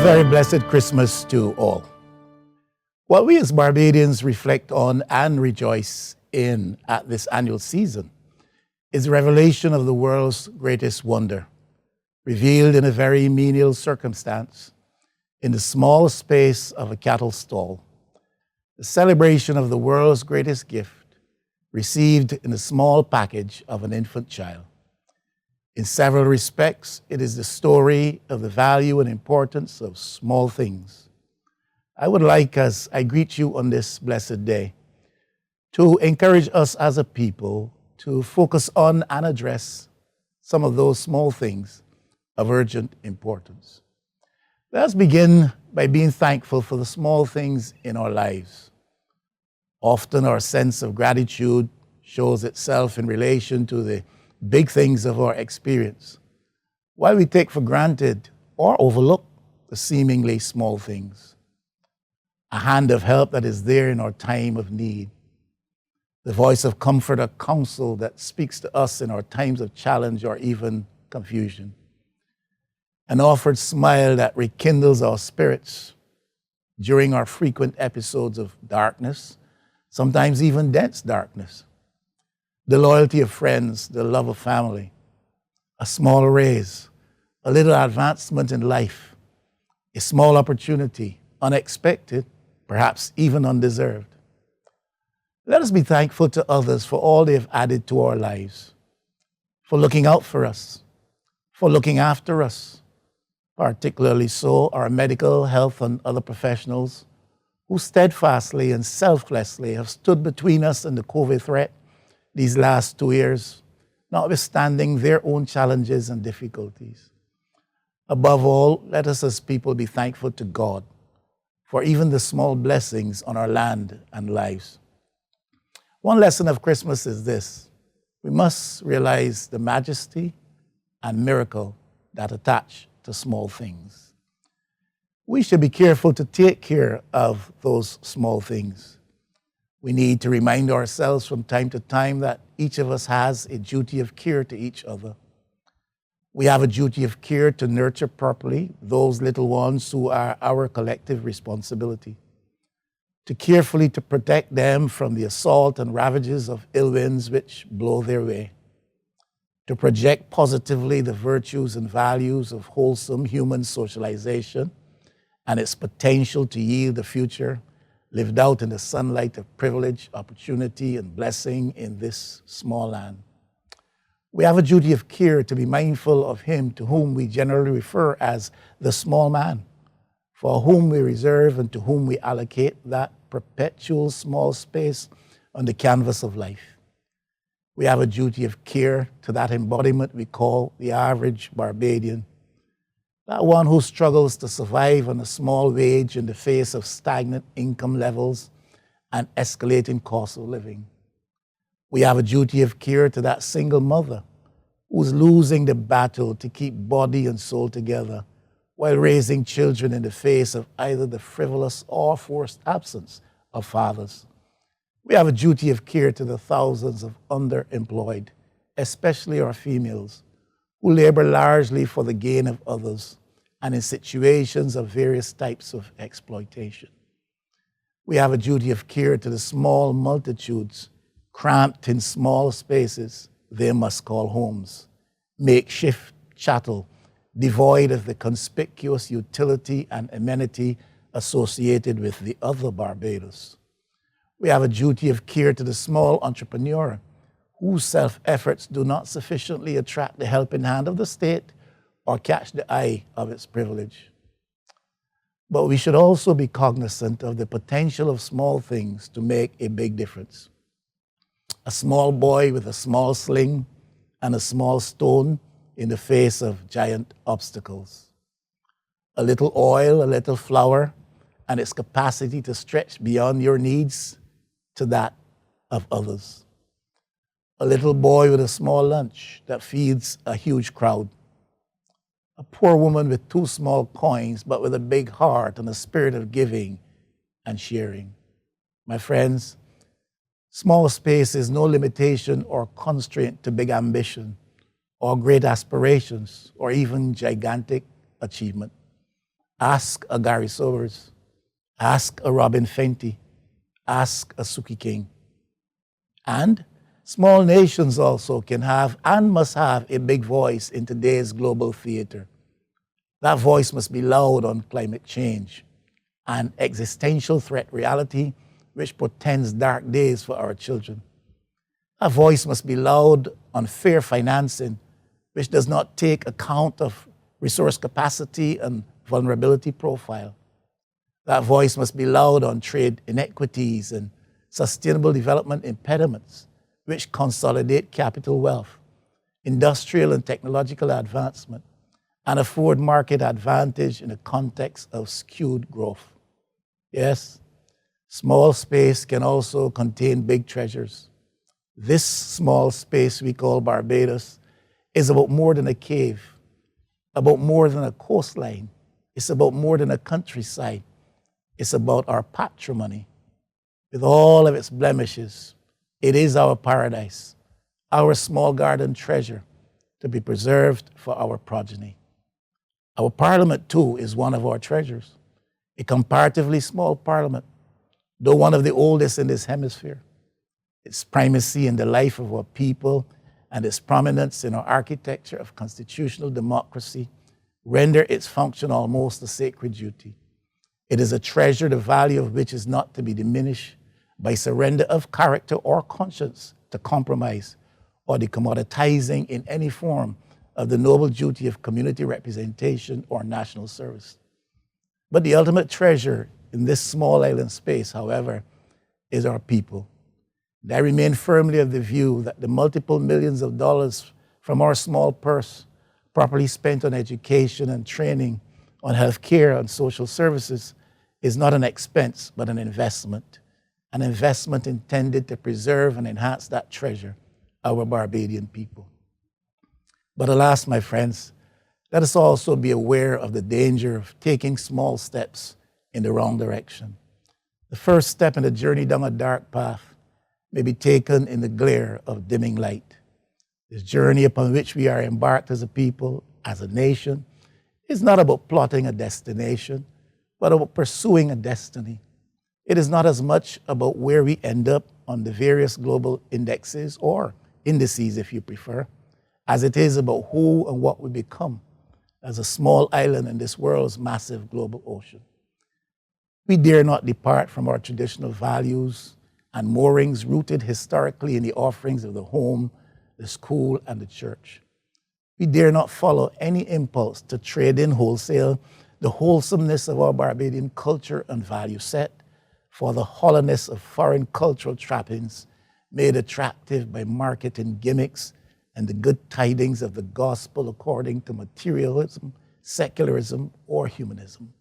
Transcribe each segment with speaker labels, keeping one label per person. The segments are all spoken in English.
Speaker 1: very blessed Christmas to all. What we as Barbadians reflect on and rejoice in at this annual season is the revelation of the world's greatest wonder, revealed in a very menial circumstance, in the small space of a cattle stall. The celebration of the world's greatest gift, received in the small package of an infant child. In several respects, it is the story of the value and importance of small things. I would like, as I greet you on this blessed day, to encourage us as a people to focus on and address some of those small things of urgent importance. Let us begin by being thankful for the small things in our lives. Often our sense of gratitude shows itself in relation to the big things of our experience, while we take for granted or overlook the seemingly small things. A hand of help that is there in our time of need. The voice of comfort or counsel that speaks to us in our times of challenge or even confusion. An offered smile that rekindles our spirits during our frequent episodes of darkness, sometimes even dense darkness. The loyalty of friends, the love of family, a small raise, a little advancement in life, a small opportunity, unexpected, perhaps even undeserved. Let us be thankful to others for all they have added to our lives, for looking out for us, for looking after us, particularly so our medical, health, and other professionals who steadfastly and selflessly have stood between us and the COVID threat these last 2 years, notwithstanding their own challenges and difficulties. Above all, let us as people be thankful to God for even the small blessings on our land and lives. One lesson of Christmas is this: we must realize the majesty and miracle that attach to small things. We should be careful to take care of those small things. We need to remind ourselves from time to time that each of us has a duty of care to each other. We have a duty of care to nurture properly those little ones who are our collective responsibility, to carefully to protect them from the assault and ravages of ill winds which blow their way, to project positively the virtues and values of wholesome human socialization and its potential to yield a future lived out in the sunlight of privilege, opportunity, and blessing in this small land. We have a duty of care to be mindful of him to whom we generally refer as the small man, for whom we reserve and to whom we allocate that perpetual small space on the canvas of life. We have a duty of care to that embodiment we call the average Barbadian, that one who struggles to survive on a small wage in the face of stagnant income levels and escalating costs of living. We have a duty of care to that single mother who's losing the battle to keep body and soul together while raising children in the face of either the frivolous or forced absence of fathers. We have a duty of care to the thousands of underemployed, especially our females, who labor largely for the gain of others and in situations of various types of exploitation. We have a duty of care to the small multitudes cramped in small spaces they must call homes, makeshift chattel, devoid of the conspicuous utility and amenity associated with the other Barbados. We have a duty of care to the small entrepreneur whose self-efforts do not sufficiently attract the helping hand of the state or catch the eye of its privilege. But we should also be cognizant of the potential of small things to make a big difference. A small boy with a small sling and a small stone in the face of giant obstacles. A little oil, a little flour, and its capacity to stretch beyond your needs to that of others. A little boy with a small lunch that feeds a huge crowd. A poor woman with 2 small coins, but with a big heart and a spirit of giving and sharing. My friends, small space is no limitation or constraint to big ambition or great aspirations or even gigantic achievement. Ask a Gary Sobers. Ask a Robin Fenty. Ask a Suki King. And small nations also can have and must have a big voice in today's global theater. That voice must be loud on climate change, an existential threat reality which portends dark days for our children. That voice must be loud on fair financing, which does not take account of resource capacity and vulnerability profile. That voice must be loud on trade inequities and sustainable development impediments, which consolidate capital wealth, industrial and technological advancement, and afford market advantage in a context of skewed growth. Yes, small space can also contain big treasures. This small space we call Barbados is about more than a cave, about more than a coastline. It's about more than a countryside. It's about our patrimony. With all of its blemishes, it is our paradise, our small garden treasure to be preserved for our progeny. Our parliament, too, is one of our treasures, a comparatively small parliament, though one of the oldest in this hemisphere. Its primacy in the life of our people and its prominence in our architecture of constitutional democracy render its function almost a sacred duty. It is a treasure the value of which is not to be diminished by surrender of character or conscience to compromise or the commoditizing in any form of the noble duty of community representation or national service. But the ultimate treasure in this small island space, however, is our people. And I remain firmly of the view that the multiple millions of dollars from our small purse, properly spent on education and training, on healthcare and social services, is not an expense, but an investment intended to preserve and enhance that treasure, our Barbadian people. But alas, my friends, let us also be aware of the danger of taking small steps in the wrong direction. The first step in the journey down a dark path may be taken in the glare of dimming light. This journey upon which we are embarked as a people, as a nation, is not about plotting a destination, but about pursuing a destiny. It is not as much about where we end up on the various global indexes or indices, if you prefer, as it is about who and what we become as a small island in this world's massive global ocean. We dare not depart from our traditional values and moorings rooted historically in the offerings of the home, the school, and the church. We dare not follow any impulse to trade in wholesale the wholesomeness of our Barbadian culture and value set for the hollowness of foreign cultural trappings made attractive by marketing gimmicks and the good tidings of the gospel according to materialism, secularism, or humanism.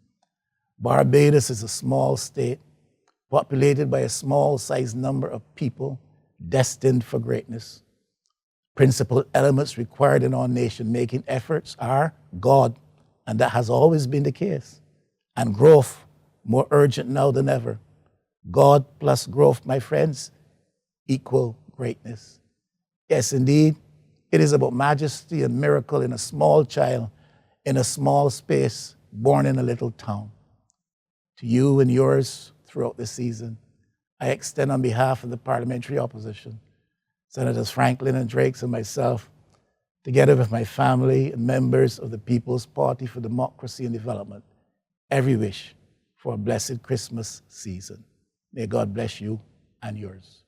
Speaker 1: Barbados is a small state populated by a small-sized number of people destined for greatness. Principal elements required in our nation-making efforts are God, and that has always been the case, and growth, more urgent now than ever. God plus growth, my friends, equal greatness. Yes, indeed, it is about majesty and miracle in a small child, in a small space, born in a little town. To you and yours, throughout this season, I extend on behalf of the parliamentary opposition, Senators Franklin and Drakes and myself, together with my family and members of the People's Party for Democracy and Development, every wish for a blessed Christmas season. May God bless you and yours.